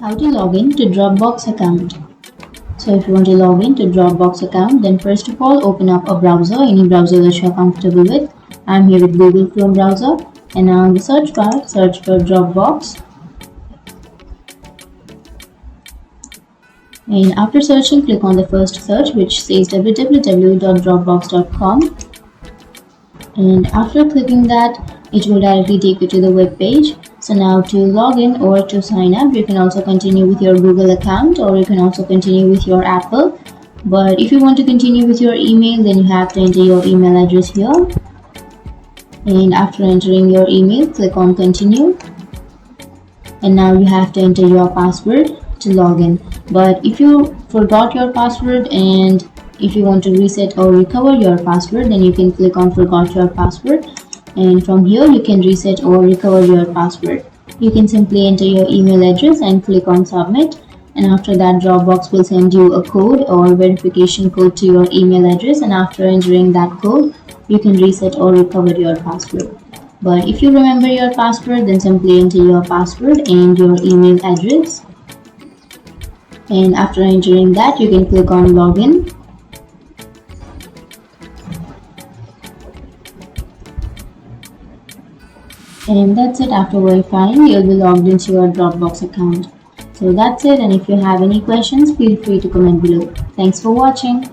How to log in to Dropbox account. So if you want to log in to Dropbox account, then first of all open up a browser, any browser that you are comfortable with. I'm here with Google Chrome browser, and now in the search bar search for Dropbox. And after searching, click on the first search which says www.dropbox.com, and after clicking that, it will directly take you to the web page. So now to log in or to sign up, you can also continue with your Google account, or you can also continue with your Apple. But if you want to continue with your email, then you have to enter your email address here. And after entering your email, click on continue. And now you have to enter your password to log in. But if you forgot your password and if you want to reset or recover your password, then you can click on forgot your password. And from here you can reset or recover your password. You can simply enter your email address and click on submit, and after that Dropbox will send you a code or verification code to your email address, and after entering that code you can reset or recover your password. But if you remember your password, then simply enter your password and your email address, and after entering that you can click on login. And that's it. After verifying, you'll be logged into your Dropbox account. So that's it, and if you have any questions, feel free to comment below. Thanks for watching.